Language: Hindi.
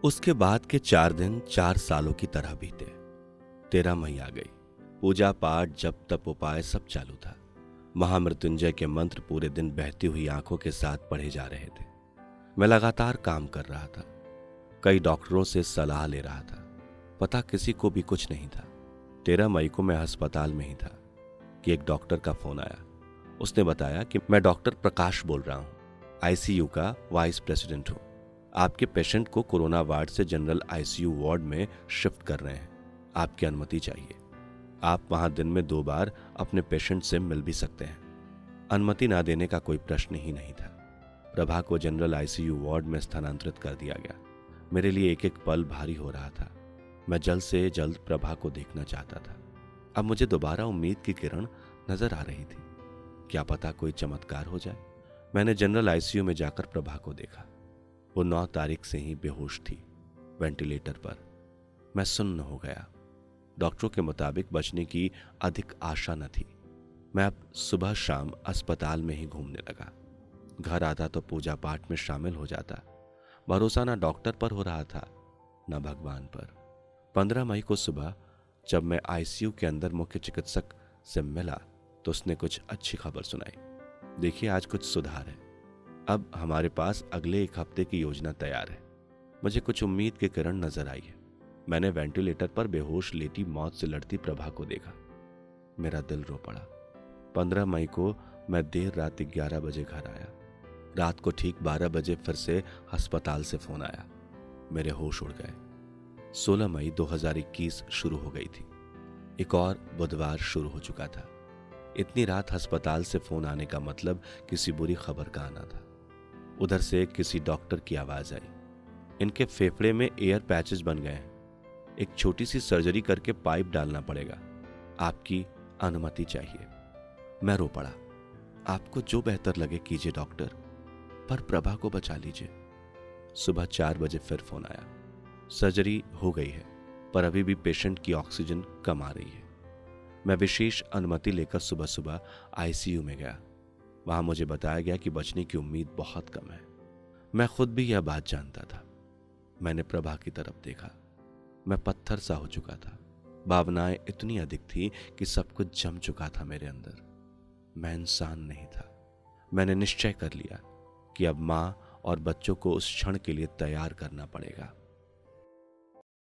उसके बाद के 4 दिन 4 सालों की तरह बीते। 13 मई आ गई। पूजा पाठ जप तप उपाय सब चालू था। महामृत्युंजय के मंत्र पूरे दिन बहती हुई आंखों के साथ पढ़े जा रहे थे। मैं लगातार काम कर रहा था। कई डॉक्टरों से सलाह ले रहा था। पता किसी को भी कुछ नहीं था। 13 मई को मैं अस्पताल में ही था कि एक डॉक्टर का फोन आया। उसने बताया कि मैं डॉक्टर प्रकाश बोल रहा हूँ, आईसीयू का वाइस प्रेसिडेंट हूँ। आपके पेशेंट को कोरोना वार्ड से जनरल आईसीयू वार्ड में शिफ्ट कर रहे हैं। आपकी अनुमति चाहिए। आप वहां दिन में 2 बार अपने पेशेंट से मिल भी सकते हैं। अनुमति ना देने का कोई प्रश्न ही नहीं था। प्रभा को जनरल आईसीयू वार्ड में स्थानांतरित कर दिया गया। मेरे लिए एक एक पल भारी हो रहा था। मैं जल्द से जल्द प्रभा को देखना चाहता था। अब मुझे दोबारा उम्मीद की किरण नजर आ रही थी। क्या पता कोई चमत्कार हो जाए। मैंने जनरल आईसीयू में जाकर प्रभा को देखा। वो 9 तारीख से ही बेहोश थी, वेंटिलेटर पर। मैं सुन्न हो गया। डॉक्टरों के मुताबिक बचने की अधिक आशा न थी। मैं अब सुबह शाम अस्पताल में ही घूमने लगा। घर आता तो पूजा पाठ में शामिल हो जाता। भरोसा ना डॉक्टर पर हो रहा था, न भगवान पर। 15 मई को सुबह जब मैं आईसीयू के अंदर मुख्य चिकित्सक से मिला तो उसने कुछ अच्छी खबर सुनाई। देखिए, आज कुछ सुधार है। अब हमारे पास अगले 1 हफ्ते की योजना तैयार है। मुझे कुछ उम्मीद की किरण नजर आई है। मैंने वेंटिलेटर पर बेहोश लेटी मौत से लड़ती प्रभा को देखा। मेरा दिल रो पड़ा। 15 मई को मैं देर रात 11 बजे घर आया। रात को ठीक 12 बजे फिर से अस्पताल से फोन आया। मेरे होश उड़ गए। 16 मई 2021 शुरू हो गई थी। एक और बुधवार शुरू हो चुका था। इतनी रात अस्पताल से फोन आने का मतलब किसी बुरी खबर का आना था। उधर से किसी डॉक्टर की आवाज आई। इनके फेफड़े में एयर पैचेस बन गए हैं। एक छोटी सी सर्जरी करके पाइप डालना पड़ेगा। आपकी अनुमति चाहिए। मैं रो पड़ा। आपको जो बेहतर लगे कीजिए डॉक्टर, पर प्रभा को बचा लीजिए। सुबह 4 बजे फिर फोन आया। सर्जरी हो गई है, पर अभी भी पेशेंट की ऑक्सीजन कम आ रही है। मैं विशेष अनुमति लेकर सुबह सुबह आईसीयू में गया। वहां मुझे बताया गया कि बचने की उम्मीद बहुत कम है। मैं खुद भी यह बात जानता था। मैंने प्रभा की तरफ देखा। मैं पत्थर सा हो चुका था। भावनाएं इतनी अधिक थी कि सब कुछ जम चुका था मेरे अंदर। मैं इंसान नहीं था। मैंने निश्चय कर लिया कि अब मां और बच्चों को उस क्षण के लिए तैयार करना पड़ेगा।